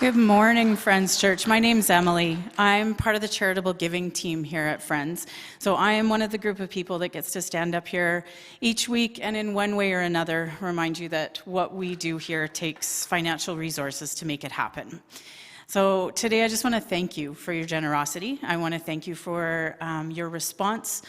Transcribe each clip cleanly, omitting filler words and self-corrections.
Good morning, Friends Church. My name's Emily. I'm part of the charitable giving team here at Friends. So I am one of the group of people that gets to stand up here each week and in one way or another remind you that what we do here takes financial resources to make it happen. So today I just want to thank you for your generosity. I want to thank you for your response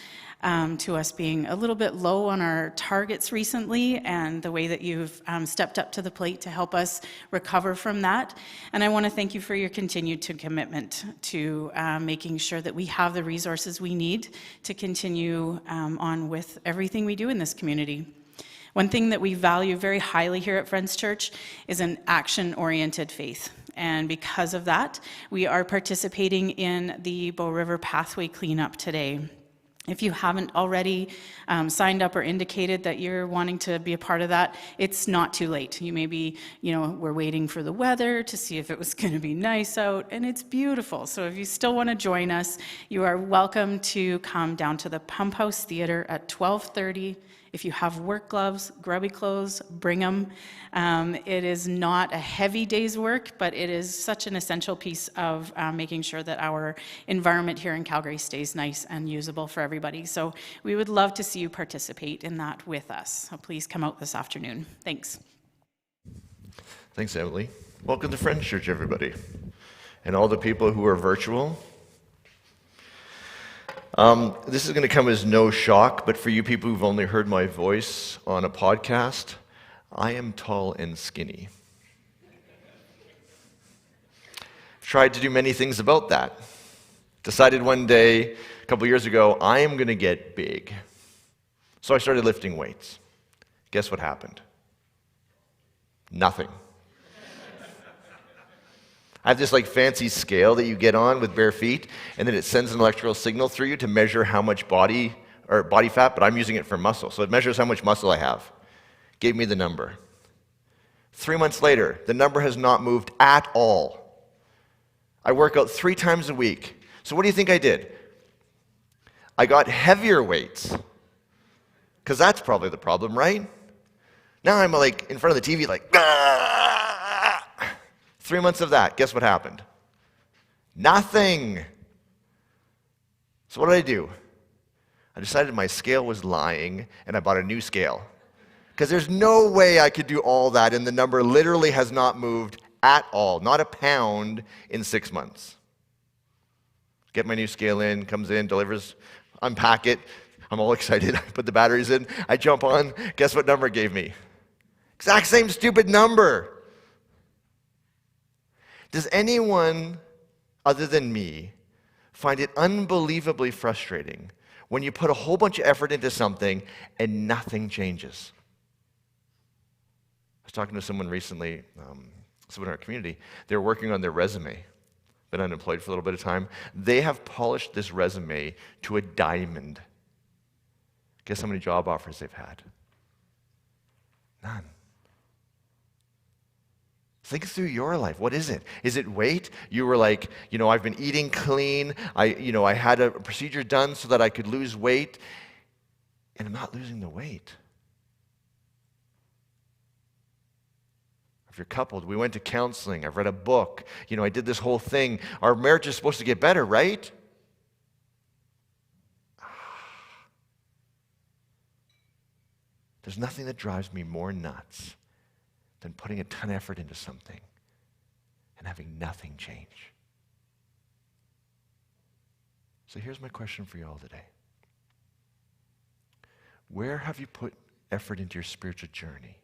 to us being a little bit low on our targets recently and the way that you've stepped up to the plate to help us recover from that. And I want to thank you for your continued commitment to making sure that we have the resources we need to continue on with everything we do in this community. One thing that we value very highly here at Friends Church is an action-oriented faith. And because of that, we are participating in the Bow River Pathway cleanup today. If you haven't already signed up or indicated that you're wanting to be a part of that, it's not too late. You may be, we're waiting for the weather to see if it was going to be nice out, and it's beautiful. So if you still want to join us, you are welcome to come down to the Pump House Theater at 12:30. If you have work gloves, grubby clothes, bring them. It is not a heavy day's work, but it is such an essential piece of making sure that our environment here in Calgary stays nice and usable for everybody. So we would love to see you participate in that with us. So please come out this afternoon. Thanks. Thanks, Emily. Welcome to Friends Church, everybody. And all the people who are virtual. This is going to come as no shock, but for you people who've only heard my voice on a podcast, I am tall and skinny. I've tried to do many things about that. Decided one day, a couple years ago, I am going to get big. So I started lifting weights. Guess what happened? Nothing. I have this fancy scale that you get on with bare feet, and then it sends an electrical signal through you to measure how much body fat, but I'm using it for muscle. So it measures how much muscle I have. Gave me the number. 3 months later, the number has not moved at all. I work out 3 times a week. So what do you think I did? I got heavier weights. Because that's probably the problem, right? Now I'm in front of the TV ah! 3 months of that, guess what happened? Nothing. So what did I do? I decided my scale was lying, and I bought a new scale. Because there's no way I could do all that, and the number literally has not moved at all, not a pound in 6 months. Get my new scale in, comes in, delivers, unpack it. I'm all excited. I put the batteries in. I jump on. Guess what number it gave me? Exact same stupid number. Does anyone other than me find it unbelievably frustrating when you put a whole bunch of effort into something and nothing changes? I was talking to someone recently, someone in our community. They're working on their resume. Been unemployed for a little bit of time. They have polished this resume to a diamond. Guess how many job offers they've had? None. Think through your life. What is it? Is it weight? You were I've been eating clean. I had a procedure done so that I could lose weight, and I'm not losing the weight. If you're coupled, we went to counseling. I've read a book. I did this whole thing. Our marriage is supposed to get better, right? There's nothing that drives me more nuts than putting a ton of effort into something and having nothing change. So here's my question for you all today. Where have you put effort into your spiritual journey,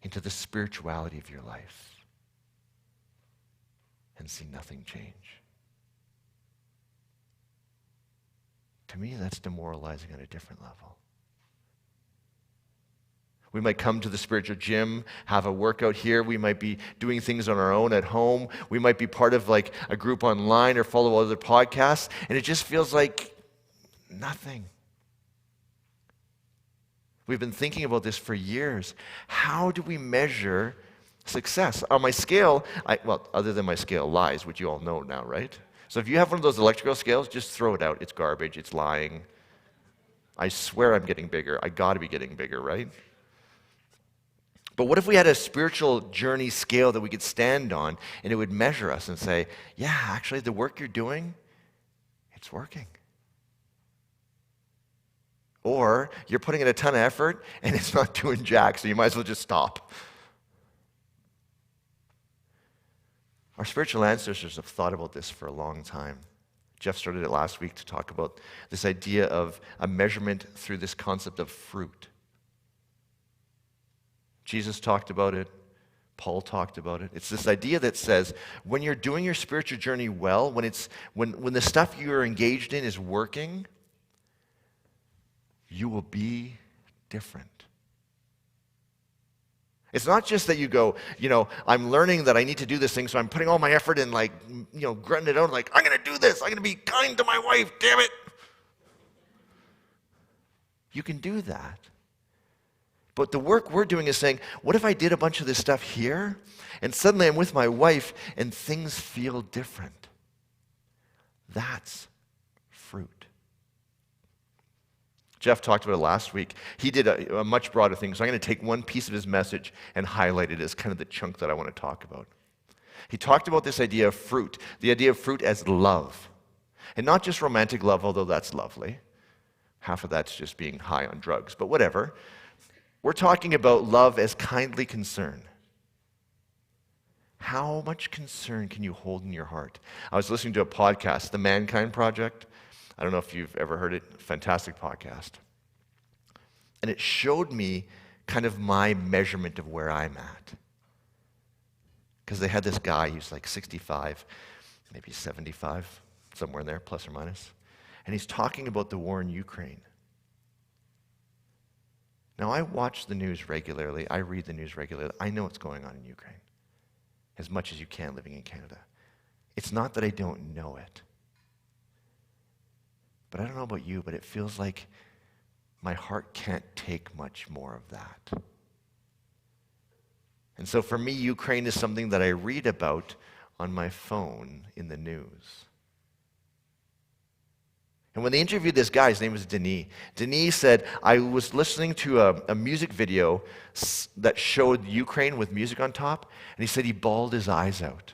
into the spirituality of your life, and see nothing change? To me, that's demoralizing on a different level. We might come to the spiritual gym, have a workout here. We might be doing things on our own at home. We might be part of a group online or follow other podcasts, and it just feels like nothing. We've been thinking about this for years. How do we measure success? On my scale, other than my scale lies, which you all know now, right? So if you have one of those electrical scales, just throw it out. It's garbage. It's lying. I swear I'm getting bigger. I got to be getting bigger, right? But what if we had a spiritual journey scale that we could stand on and it would measure us and say, yeah, actually the work you're doing, it's working. Or you're putting in a ton of effort and it's not doing jack, so you might as well just stop. Our spiritual ancestors have thought about this for a long time. Jeff started it last week to talk about this idea of a measurement through this concept of fruit. Jesus talked about it. Paul talked about it. It's this idea that says when you're doing your spiritual journey well, when the stuff you're engaged in is working, you will be different. It's not just that you go, I'm learning that I need to do this thing, so I'm putting all my effort in, grunting it out, I'm going to do this. I'm going to be kind to my wife, damn it. You can do that. But the work we're doing is saying, what if I did a bunch of this stuff here, and suddenly I'm with my wife, and things feel different? That's fruit. Jeff talked about it last week. He did a much broader thing, so I'm going to take one piece of his message and highlight it as kind of the chunk that I want to talk about. He talked about this idea of fruit, the idea of fruit as love. And not just romantic love, although that's lovely. Half of that's just being high on drugs, but whatever. We're talking about love as kindly concern. How much concern can you hold in your heart? I was listening to a podcast, The Mankind Project. I don't know if you've ever heard it. Fantastic podcast. And it showed me kind of my measurement of where I'm at. Because they had this guy, he was like 65, maybe 75, somewhere in there, plus or minus. And he's talking about the war in Ukraine. Now, I watch the news regularly. I read the news regularly. I know what's going on in Ukraine, as much as you can living in Canada. It's not that I don't know it. But I don't know about you, but it feels like my heart can't take much more of that. And so for me, Ukraine is something that I read about on my phone in the news. And when they interviewed this guy, his name was Denis. Denis said, I was listening to a music video that showed Ukraine with music on top, and he said he bawled his eyes out.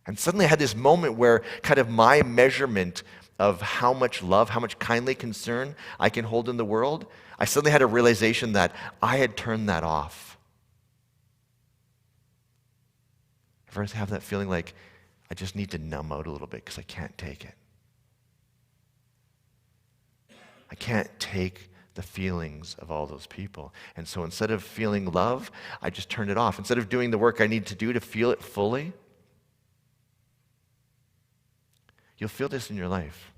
And suddenly I had this moment where kind of my measurement of how much love, how much kindly concern I can hold in the world, I suddenly had a realization that I had turned that off. Ever have that feeling like I just need to numb out a little bit because I can't take it? I can't take the feelings of all those people. And so instead of feeling love, I just turned it off. Instead of doing the work I need to do to feel it fully, you'll feel this in your life.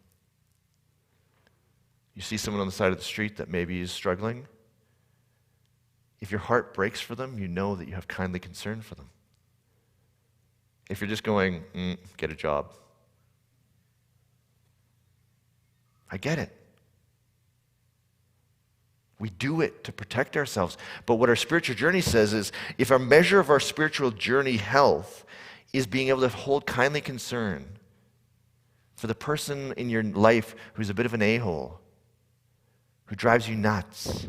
You see someone on the side of the street that maybe is struggling. If your heart breaks for them, you know that you have kindly concern for them. If you're just going, get a job. I get it. We do it to protect ourselves. But what our spiritual journey says is, if our measure of our spiritual journey health is being able to hold kindly concern for the person in your life who's a bit of an a-hole, who drives you nuts,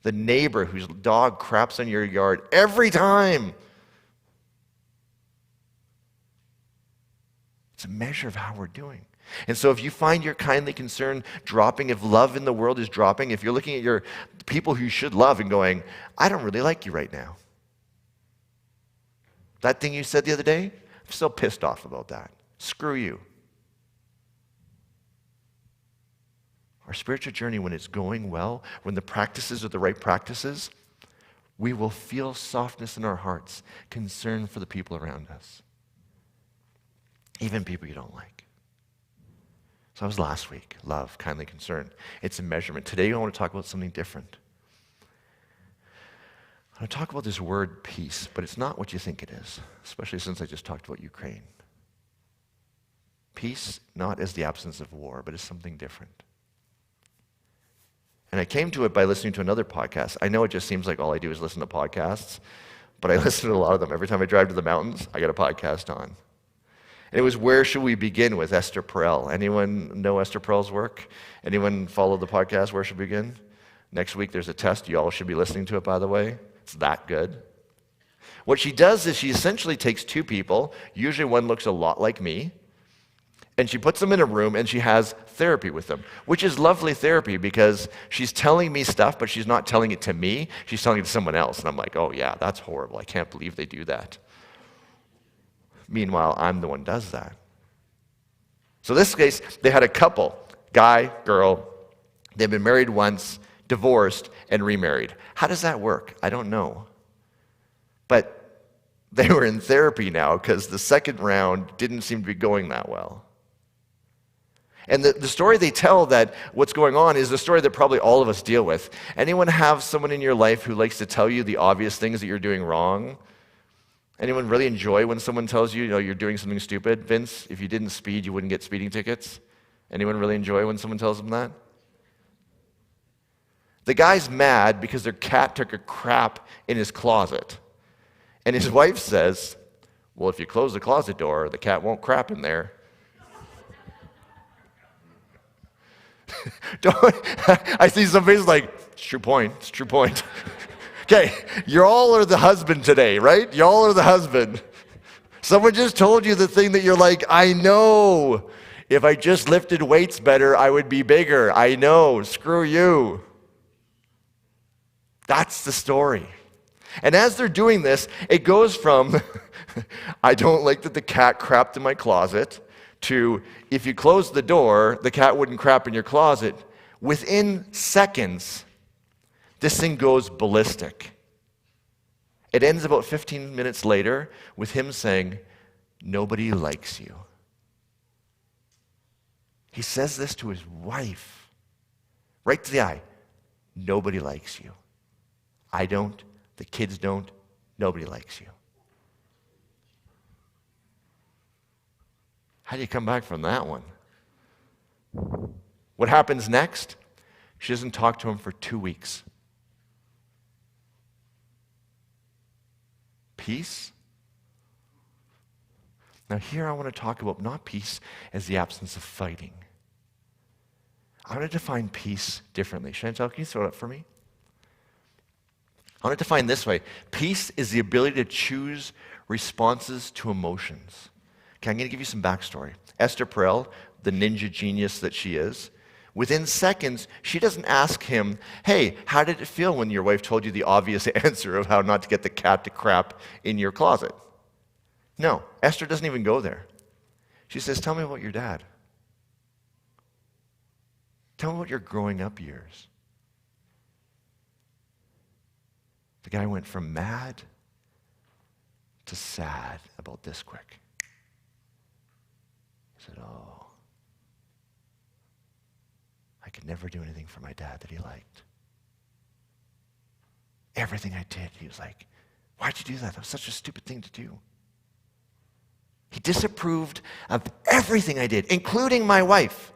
the neighbor whose dog craps on your yard every time, it's a measure of how we're doing. And so if you find your kindly concern dropping, if love in the world is dropping, if you're looking at your people who you should love and going, I don't really like you right now. That thing you said the other day, I'm still pissed off about that. Screw you. Our spiritual journey, when it's going well, when the practices are the right practices, we will feel softness in our hearts, concern for the people around us, even people you don't like. So that was last week. Love, kindly concern. It's a measurement. Today I want to talk about something different. I want to talk about this word peace, but it's not what you think it is, especially since I just talked about Ukraine. Peace, not as the absence of war, but as something different. And I came to it by listening to another podcast. I know it just seems like all I do is listen to podcasts, but I listen to a lot of them. Every time I drive to the mountains, I got a podcast on. And it was Where Should We Begin with Esther Pearl. Anyone know Esther Pearl's work? Anyone follow the podcast, Where Should We Begin? Next week there's a test. You all should be listening to it, by the way. It's that good. What she does is she essentially takes two people, usually one looks a lot like me, and she puts them in a room and she has therapy with them, which is lovely therapy because she's telling me stuff, but she's not telling it to me. She's telling it to someone else. And I'm like, oh yeah, that's horrible. I can't believe they do that. Meanwhile, I'm the one who does that. So in this case, they had a couple, guy, girl. They've been married once, divorced, and remarried. How does that work? I don't know. But they were in therapy now because the second round didn't seem to be going that well. And the story they tell that what's going on is the story that probably all of us deal with. Anyone have someone in your life who likes to tell you the obvious things that you're doing wrong? Anyone really enjoy when someone tells you, you're doing something stupid? Vince, if you didn't speed, you wouldn't get speeding tickets. Anyone really enjoy when someone tells them that? The guy's mad because their cat took a crap in his closet. And his wife says, well, if you close the closet door, the cat won't crap in there. I see some faces like, it's true point, it's true point. Okay, you all are the husband today, right? You all are the husband. Someone just told you the thing that you're like, I know. If I just lifted weights better, I would be bigger. I know, screw you. That's the story. And as they're doing this, it goes from, I don't like that the cat crapped in my closet, to, if you close the door, the cat wouldn't crap in your closet. Within seconds, this thing goes ballistic. It ends about 15 minutes later with him saying, nobody likes you. He says this to his wife, right to the eye. Nobody likes you. I don't. The kids don't. Nobody likes you. How do you come back from that one? What happens next? She doesn't talk to him for 2 weeks. Peace? Now here I want to talk about not peace as the absence of fighting. I want to define peace differently. Chantal, can you throw it up for me? I want to define this way. Peace is the ability to choose responses to emotions. Okay, I'm going to give you some backstory. Esther Pearl, the ninja genius that she is, within seconds, she doesn't ask him, hey, how did it feel when your wife told you the obvious answer of how not to get the cat to crap in your closet? No, Esther doesn't even go there. She says, tell me about your dad. Tell me about your growing up years. The guy went from mad to sad about this quick. He said, oh, I could never do anything for my dad that he liked. Everything I did, he was like, why'd you do that? That was such a stupid thing to do. He disapproved of everything I did, including my wife.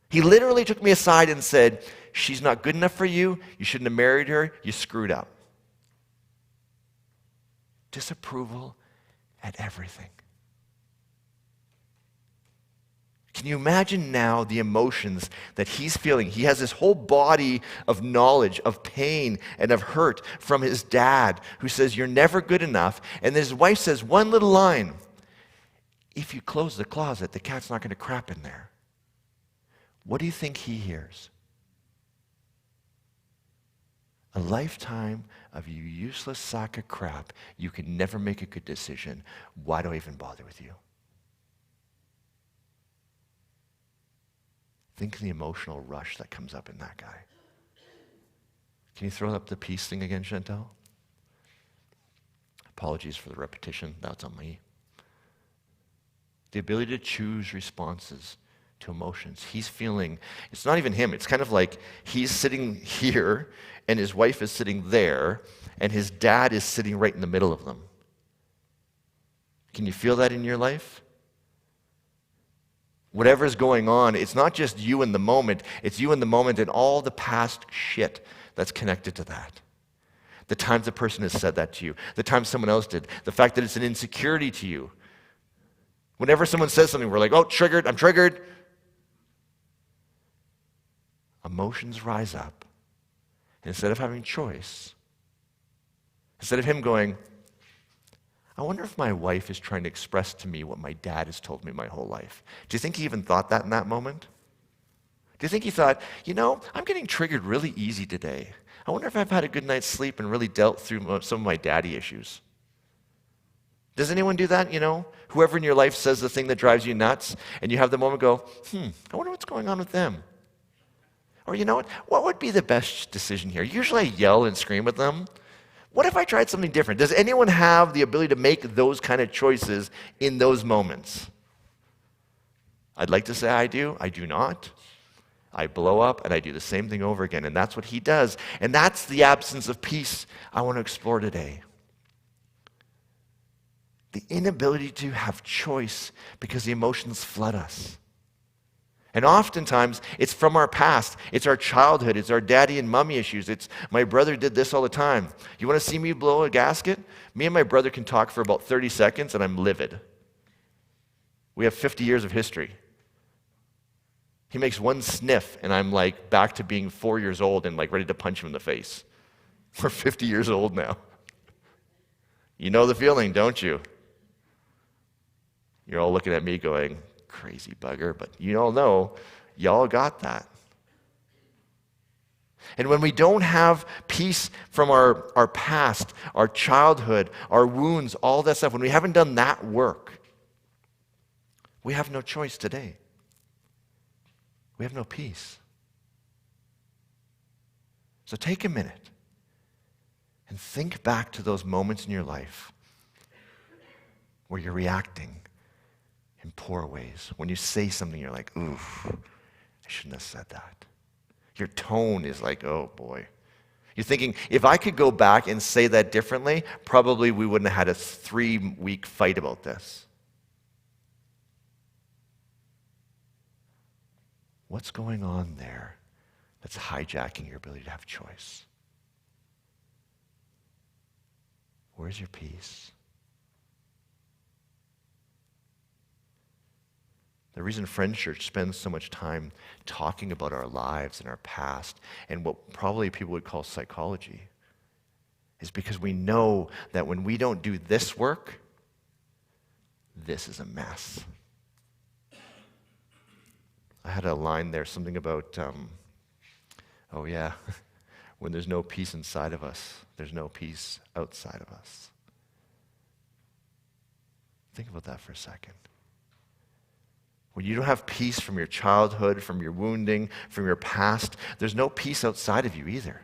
He literally took me aside and said, she's not good enough for you. You shouldn't have married her. You screwed up. Disapproval at everything. Can you imagine now the emotions that he's feeling? He has this whole body of knowledge, of pain, and of hurt from his dad who says, you're never good enough. And his wife says one little line, if you close the closet, the cat's not going to crap in there. What do you think he hears? A lifetime of you useless sack of crap. You can never make a good decision. Why do I even bother with you? Think of the emotional rush that comes up in that guy. Can you throw up the peace thing again, Chantal? Apologies for the repetition. That's on me. The ability to choose responses to emotions. He's feeling, it's not even him. It's kind of like he's sitting here and his wife is sitting there and his dad is sitting right in the middle of them. Can you feel that in your life? Whatever's going on, it's not just you in the moment. It's you in the moment and all the past shit that's connected to that. The times a person has said that to you. The times someone else did. The fact that it's an insecurity to you. Whenever someone says something, we're like, oh, triggered, I'm triggered. Emotions rise up. Instead of having choice, instead of him going, I wonder if my wife is trying to express to me what my dad has told me my whole life. Do you think he even thought that in that moment? Do you think he thought, I'm getting triggered really easy today. I wonder if I've had a good night's sleep and really dealt through some of my daddy issues. Does anyone do that, Whoever in your life says the thing that drives you nuts, and you have the moment go, I wonder what's going on with them. Or what would be the best decision here? Usually I yell and scream at them. What if I tried something different? Does anyone have the ability to make those kind of choices in those moments? I'd like to say I do. I do not. I blow up and I do the same thing over again. And that's what he does. And that's the absence of peace I want to explore today. The inability to have choice because the emotions flood us. And oftentimes, it's from our past. It's our childhood. It's our daddy and mommy issues. It's my brother did this all the time. You want to see me blow a gasket? Me and my brother can talk for about 30 seconds and I'm livid. We have 50 years of history. He makes one sniff and I'm like back to being 4 years old and like ready to punch him in the face. We're 50 years old now. You know the feeling, don't you? You're all looking at me going, crazy bugger, but you all know, y'all got that. And when we don't have peace from our past, our childhood, our wounds, all that stuff, when we haven't done that work, we have no choice today. We have no peace. So take a minute and think back to those moments in your life where you're reacting in poor ways. When you say something, you're like, oof, I shouldn't have said that. Your tone is like, oh boy. You're thinking, if I could go back and say that differently, probably we wouldn't have had a 3-week fight about this. What's going on there that's hijacking your ability to have choice? Where's your peace? The reason Friends Church spends so much time talking about our lives and our past and what probably people would call psychology is because we know that when we don't do this work, this is a mess. I had a line there, something about, when there's no peace inside of us, there's no peace outside of us. Think about that for a second. When you don't have peace from your childhood, from your wounding, from your past, there's no peace outside of you either.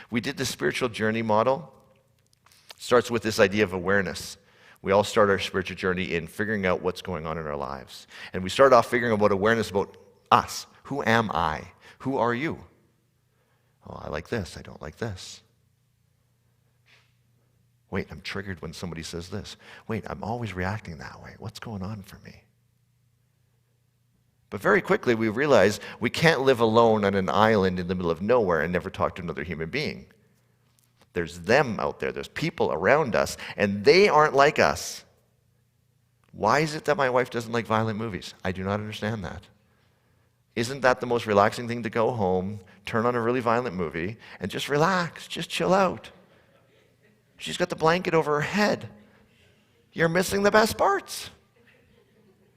We did the spiritual journey model. It starts with this idea of awareness. We all start our spiritual journey in figuring out what's going on in our lives. And we start off figuring out about awareness about us. Who am I? Who are you? Oh, I like this. I don't like this. Wait, I'm triggered when somebody says this. Wait, I'm always reacting that way. What's going on for me? But very quickly we realize we can't live alone on an island in the middle of nowhere and never talk to another human being. There's them out there. There's people around us, and they aren't like us. Why is it that my wife doesn't like violent movies? I do not understand that. Isn't that the most relaxing thing to go home, turn on a really violent movie, and just relax, just chill out? She's got the blanket over her head. You're missing the best parts.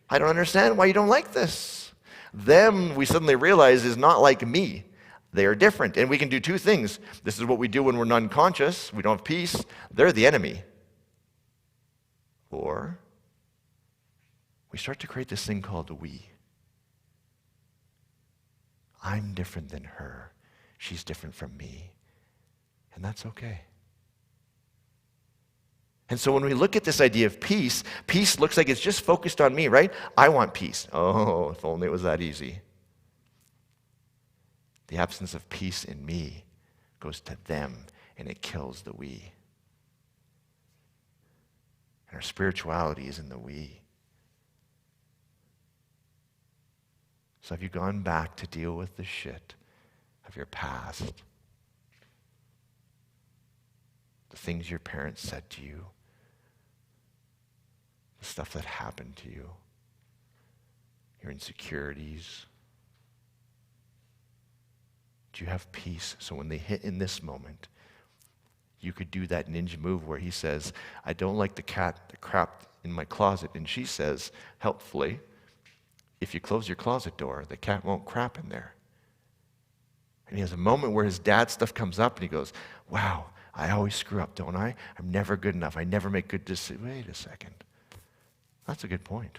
I don't understand why you don't like this. Them, we suddenly realize, is not like me. They are different. And we can do two things. This is what we do when we're unconscious. We don't have peace. They're the enemy. Or we start to create this thing called we. I'm different than her. She's different from me. And that's okay. And so when we look at this idea of peace, peace looks like it's just focused on me, right? I want peace. Oh, if only it was that easy. The absence of peace in me goes to them, and it kills the we. And our spirituality is in the we. So have you gone back to deal with the shit of your past? The things your parents said to you? The stuff that happened to you? Your insecurities? Do you have peace? So when they hit in this moment, you could do that ninja move where he says, I don't like the cat that crapped in my closet. And she says, helpfully, if you close your closet door, the cat won't crap in there. And he has a moment where his dad stuff comes up and he goes, wow, I always screw up, don't I? I'm never good enough. I never make good decisions. Wait a second. That's a good point.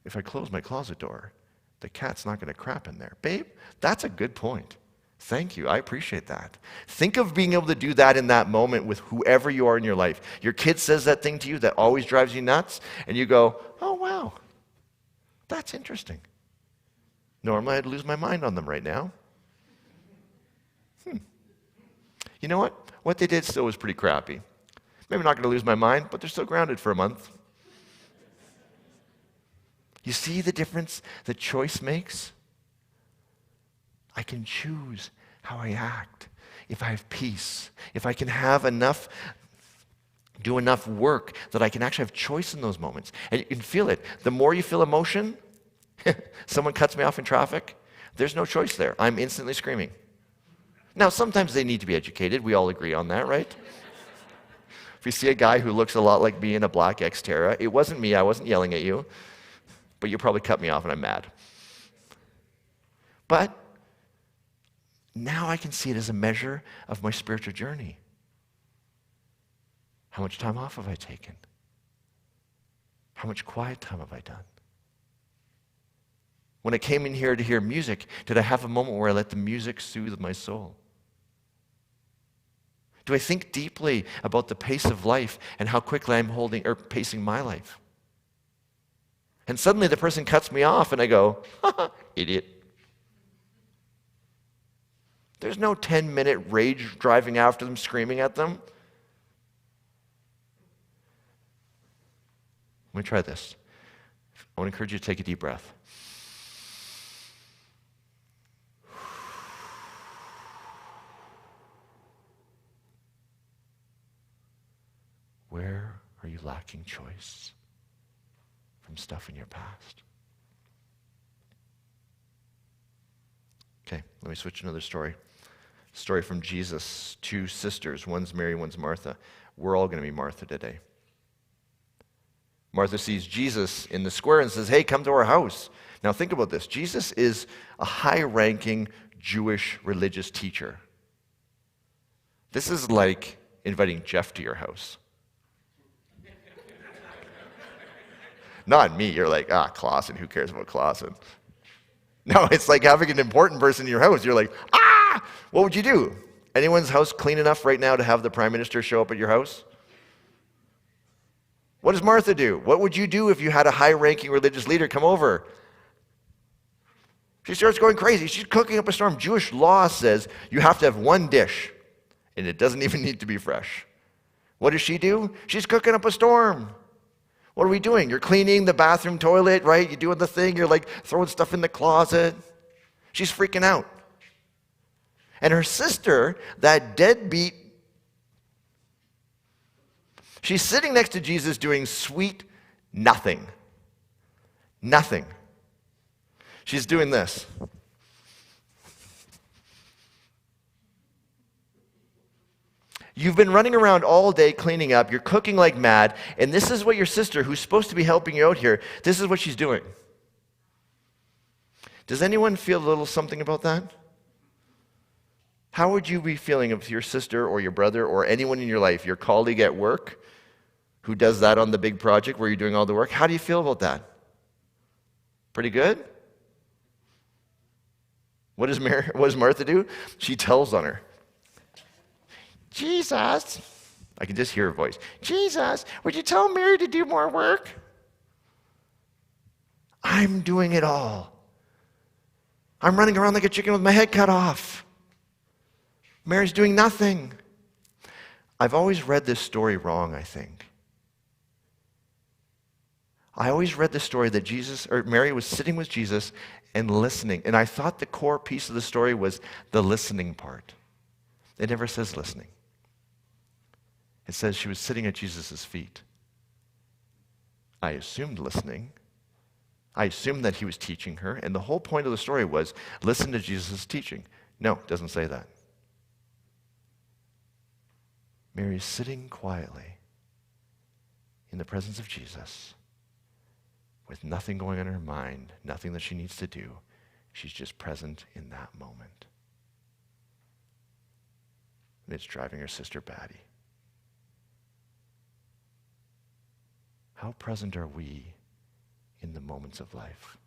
If I close my closet door, the cat's not going to crap in there. Babe, that's a good point. Thank you. I appreciate that. Think of being able to do that in that moment with whoever you are in your life. Your kid says that thing to you that always drives you nuts, and you go, oh, wow, that's interesting. Normally, I'd lose my mind on them right now. You know what? What they did still was pretty crappy. Maybe not going to lose my mind, but they're still grounded for a month. You see the difference the choice makes? I can choose how I act. If I have peace, if I can have enough, do enough work that I can actually have choice in those moments. And you can feel it. The more you feel emotion, someone cuts me off in traffic, there's no choice there. I'm instantly screaming. Now, sometimes they need to be educated. We all agree on that, right? If you see a guy who looks a lot like me in a black Xterra, it wasn't me. I wasn't yelling at you. But you probably cut me off and I'm mad. But now I can see it as a measure of my spiritual journey. How much time off have I taken? How much quiet time have I done? When I came in here to hear music, did I have a moment where I let the music soothe my soul? Do I think deeply about the pace of life and how quickly I'm pacing my life? And suddenly the person cuts me off and I go, idiot. There's no 10-minute rage driving after them, screaming at them. Let me try this. I want to encourage you to take a deep breath. Where are you lacking choice from stuff in your past? Okay, let me switch to another story. Story from Jesus. Two sisters, one's Mary, one's Martha. We're all going to be Martha today. Martha sees Jesus in the square and says, hey, come to our house. Now think about this. Jesus is a high-ranking Jewish religious teacher. This is like inviting Jeff to your house. Not me. You're like, Clausen, who cares about Clausen? No, it's like having an important person in your house. You're like, what would you do? Anyone's house clean enough right now to have the Prime Minister show up at your house? What does Martha do? What would you do if you had a high-ranking religious leader come over? She starts going crazy. She's cooking up a storm. Jewish law says you have to have one dish, and it doesn't even need to be fresh. What does she do? She's cooking up a storm. What are we doing? You're cleaning the bathroom toilet, right? You're doing the thing. You're like throwing stuff in the closet. She's freaking out. And her sister, that deadbeat, she's sitting next to Jesus doing sweet nothing. Nothing. She's doing this. You've been running around all day cleaning up, you're cooking like mad, and this is what your sister, who's supposed to be helping you out here, this is what she's doing. Does anyone feel a little something about that? How would you be feeling if your sister or your brother or anyone in your life, your colleague at work, who does that on the big project where you're doing all the work, how do you feel about that? Pretty good? What does Martha do? She tells on her. Jesus, I can just hear her voice. Jesus, would you tell Mary to do more work? I'm doing it all. I'm running around like a chicken with my head cut off. Mary's doing nothing. I've always read this story wrong, I think. I always read the story that Mary was sitting with Jesus and listening. And I thought the core piece of the story was the listening part. It never says listening. It says she was sitting at Jesus' feet. I assumed listening. I assumed that he was teaching her, and the whole point of the story was listen to Jesus' teaching. No, it doesn't say that. Mary is sitting quietly in the presence of Jesus with nothing going on in her mind, nothing that she needs to do. She's just present in that moment. And it's driving her sister batty. How present are we in the moments of life?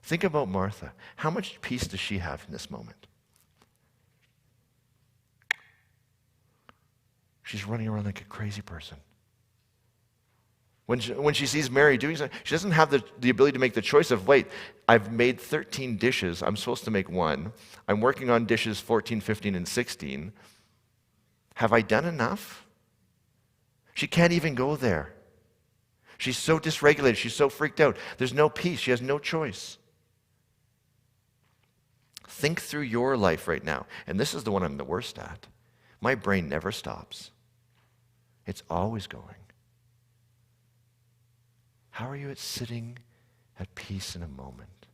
Think about Martha. How much peace does she have in this moment? She's running around like a crazy person. When she sees Mary doing something, she doesn't have the ability to make the choice of, wait, I've made 13 dishes. I'm supposed to make one. I'm working on dishes 14, 15, and 16. Have I done enough? She can't even go there. She's so dysregulated. She's so freaked out. There's no peace. She has no choice. Think through your life right now. And this is the one I'm the worst at. My brain never stops. It's always going. How are you at sitting at peace in a moment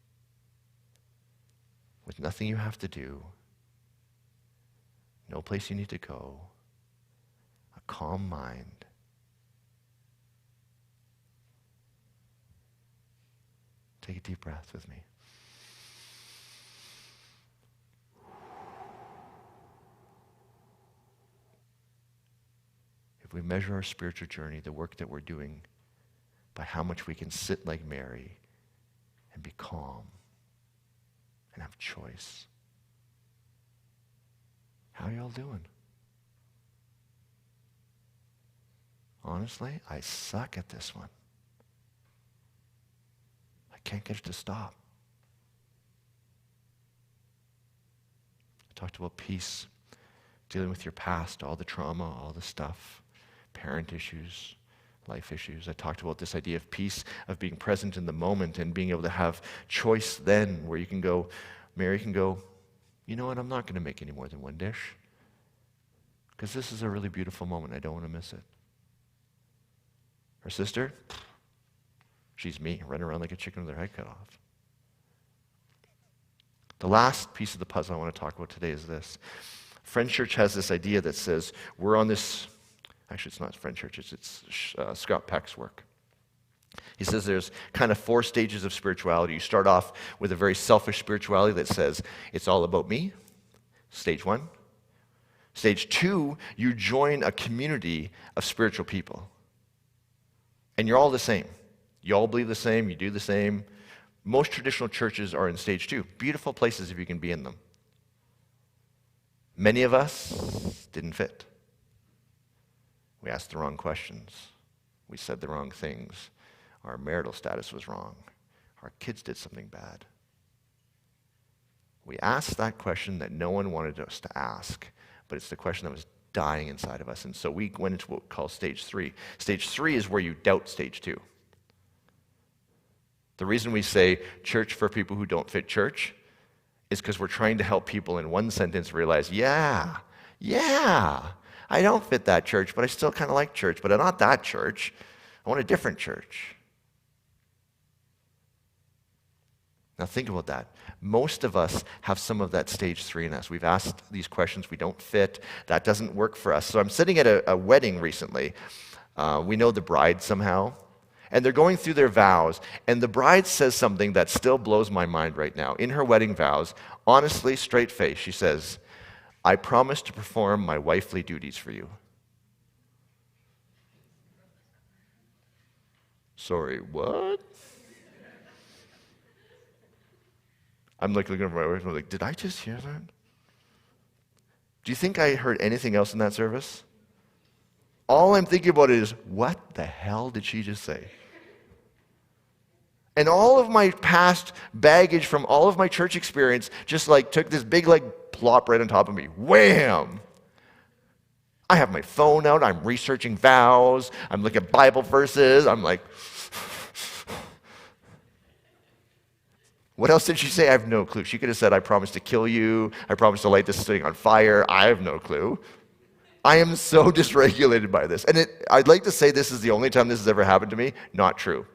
with nothing you have to do, no place you need to go, a calm mind? Take a deep breath with me. If we measure our spiritual journey, the work that we're doing, by how much we can sit like Mary and be calm and have choice. How are y'all doing? Honestly, I suck at this one. I can't get it to stop. I talked about peace, dealing with your past, all the trauma, all the stuff, parent issues, life issues. I talked about this idea of peace, of being present in the moment and being able to have choice then, where you can go, Mary can go, you know what, I'm not going to make any more than one dish because this is a really beautiful moment. I don't want to miss it. Her sister, she's me, running around like a chicken with her head cut off. The last piece of the puzzle I want to talk about today is this. Friends Church has this idea that says we're on this. Actually, it's not Friends Church, it's Scott Peck's work. He says there's kind of 4 stages of spirituality. You start off with a very selfish spirituality that says it's all about me, stage 1. Stage 2, you join a community of spiritual people. And you're all the same. You all believe the same, you do the same. Most traditional churches are in stage 2. Beautiful places if you can be in them. Many of us didn't fit. We asked the wrong questions. We said the wrong things. Our marital status was wrong. Our kids did something bad. We asked that question that no one wanted us to ask, but it's the question that was dying inside of us. And so we went into what we call stage 3. Stage 3 is where you doubt stage 2. The reason we say church for people who don't fit church is because we're trying to help people in one sentence realize, yeah, I don't fit that church, but I still kind of like church, but I'm not that church. I want a different church. Now think about that. Most of us have some of that stage 3 in us. We've asked these questions, we don't fit, that doesn't work for us. So I'm sitting at a wedding recently. We know the bride somehow, and they're going through their vows, and the bride says something that still blows my mind right now. In her wedding vows, honestly, straight face, she says, I promise to perform my wifely duties for you. Sorry, what? I'm like looking over my wife and I'm like, did I just hear that? Do you think I heard anything else in that service? All I'm thinking about is, what the hell did she just say? And all of my past baggage from all of my church experience just like took this big like plop right on top of me. Wham! I have my phone out. I'm researching vows. I'm looking at Bible verses. I'm like, what else did she say? I have no clue. She could have said, I promise to kill you. I promise to light this thing on fire. I have no clue. I am so dysregulated by this. And I'd like to say this is the only time this has ever happened to me. Not true.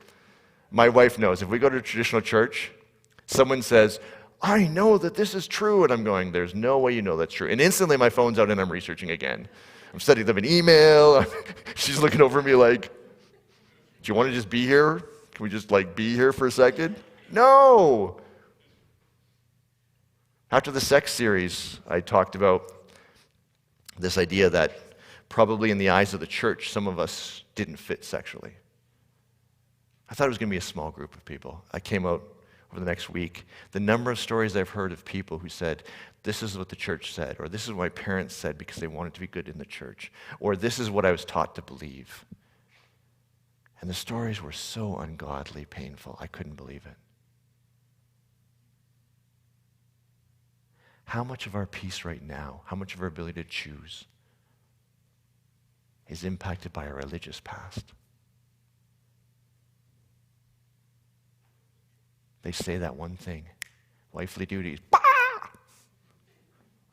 My wife knows. If we go to a traditional church, someone says, I know that this is true. And I'm going, there's no way you know that's true. And instantly my phone's out and I'm researching again. I'm sending them an email. She's looking over me like, do you want to just be here? Can we just be here for a second? No. After the sex series, I talked about this idea that probably in the eyes of the church, some of us didn't fit sexually. I thought it was going to be a small group of people. I came out over the next week. The number of stories I've heard of people who said, this is what the church said, or this is what my parents said because they wanted to be good in the church, or this is what I was taught to believe. And the stories were so ungodly painful, I couldn't believe it. How much of our peace right now, how much of our ability to choose is impacted by our religious past? They say that one thing, wifely duties. Bah!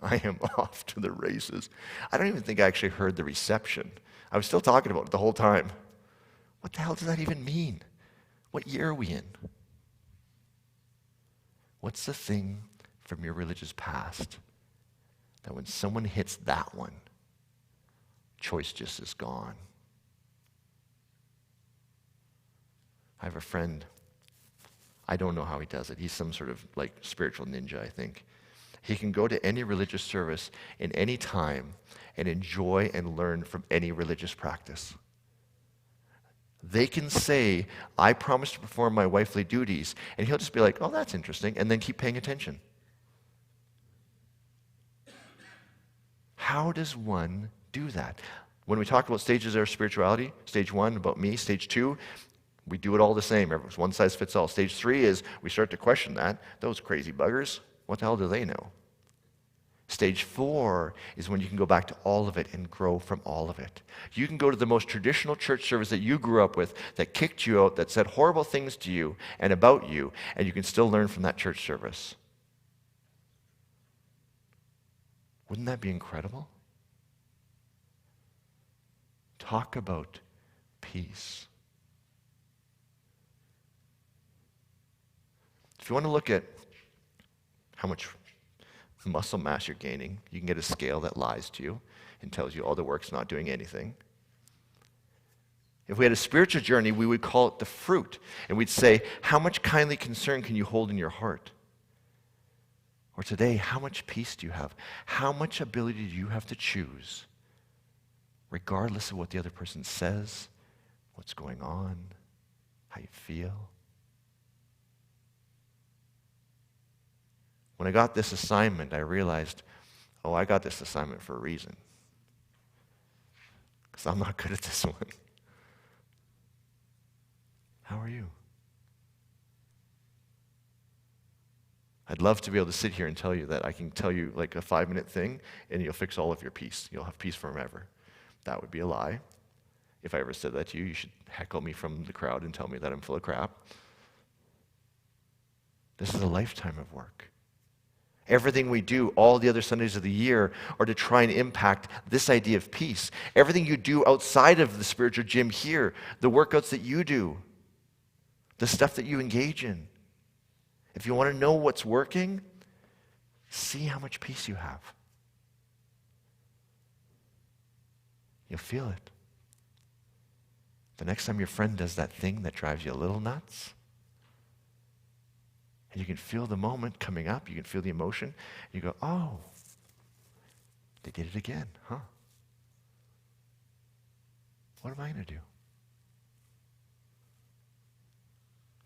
I am off to the races. I don't even think I actually heard the reception. I was still talking about it the whole time. What the hell does that even mean? What year are we in? What's the thing from your religious past that when someone hits that one, choice just is gone? I have a friend, I don't know how he does it. He's some sort of spiritual ninja, I think. He can go to any religious service in any time and enjoy and learn from any religious practice. They can say, I promise to perform my wifely duties, and he'll just be like, oh, that's interesting, and then keep paying attention. How does one do that? When we talk about stages of our spirituality, stage 1, about me, stage 2, we do it all the same. It's one size fits all. Stage 3 is we start to question that. Those crazy buggers, what the hell do they know? Stage 4 is when you can go back to all of it and grow from all of it. You can go to the most traditional church service that you grew up with, that kicked you out, that said horrible things to you and about you, and you can still learn from that church service. Wouldn't that be incredible? Talk about peace. If you want to look at how much muscle mass you're gaining, you can get a scale that lies to you and tells you all the work's not doing anything. If we had a spiritual journey, we would call it the fruit. And we'd say, how much kindly concern can you hold in your heart? Or today, how much peace do you have? How much ability do you have to choose, regardless of what the other person says, what's going on, how you feel? When I got this assignment, I realized, oh, I got this assignment for a reason. Because I'm not good at this one. How are you? I'd love to be able to sit here and tell you that I can tell you a 5-minute thing and you'll fix all of your peace. You'll have peace forever. That would be a lie. If I ever said that to you, you should heckle me from the crowd and tell me that I'm full of crap. This is a lifetime of work. Everything we do all the other Sundays of the year are to try and impact this idea of peace. Everything you do outside of the spiritual gym here, the workouts that you do, the stuff that you engage in. If you want to know what's working, see how much peace you have. You'll feel it. The next time your friend does that thing that drives you a little nuts, and you can feel the moment coming up, you can feel the emotion, you go, oh, they did it again, huh? What am I going to do?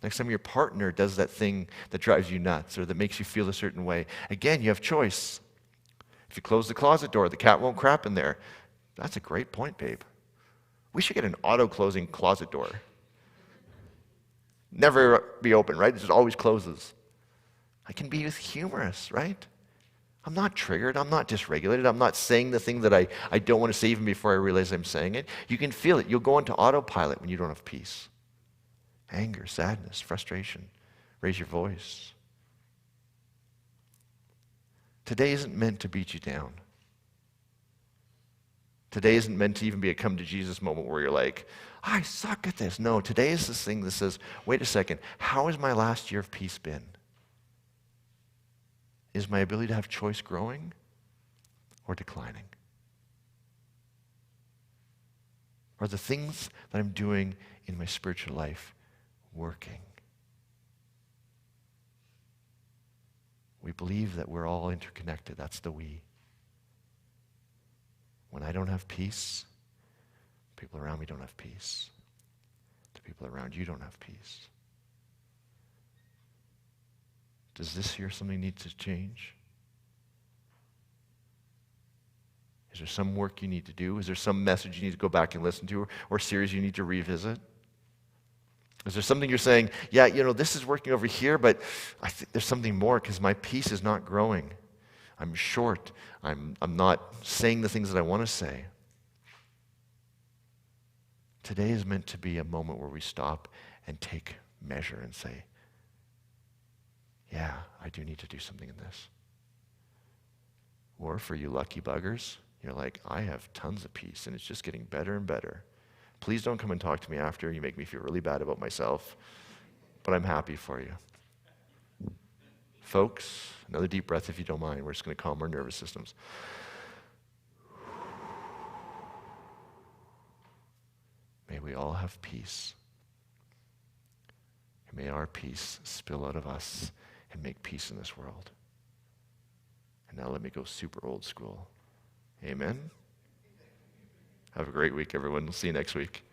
Next time your partner does that thing that drives you nuts or that makes you feel a certain way, again, you have choice. If you close the closet door, the cat won't crap in there. That's a great point, babe. We should get an auto-closing closet door. Never be open, right? It just always closes. I can be humorous, right? I'm not triggered. I'm not dysregulated. I'm not saying the thing that I don't want to say even before I realize I'm saying it. You can feel it. You'll go into autopilot when you don't have peace. Anger, sadness, frustration. Raise your voice. Today isn't meant to beat you down. Today isn't meant to even be a come to Jesus moment where you're like, I suck at this. No, today is this thing that says, wait a second, how has my last year of peace been? Is my ability to have choice growing or declining? Are the things that I'm doing in my spiritual life working? We believe that we're all interconnected. That's the we. When I don't have peace, people around me don't have peace. The people around you don't have peace. Does this year something need to change? Is there some work you need to do? Is there some message you need to go back and listen to, or series you need to revisit? Is there something you're saying, yeah, this is working over here, but I think there's something more because my peace is not growing. I'm short. I'm not saying the things that I want to say. Today is meant to be a moment where we stop and take measure and say, yeah, I do need to do something in this. Or for you lucky buggers, you're like, I have tons of peace and it's just getting better and better. Please don't come and talk to me after. You make me feel really bad about myself, but I'm happy for you. Folks, another deep breath if you don't mind. We're just going to calm our nervous systems. May we all have peace. And may our peace spill out of us and make peace in this world. And now let me go super old school. Amen? Have a great week, everyone. We'll see you next week.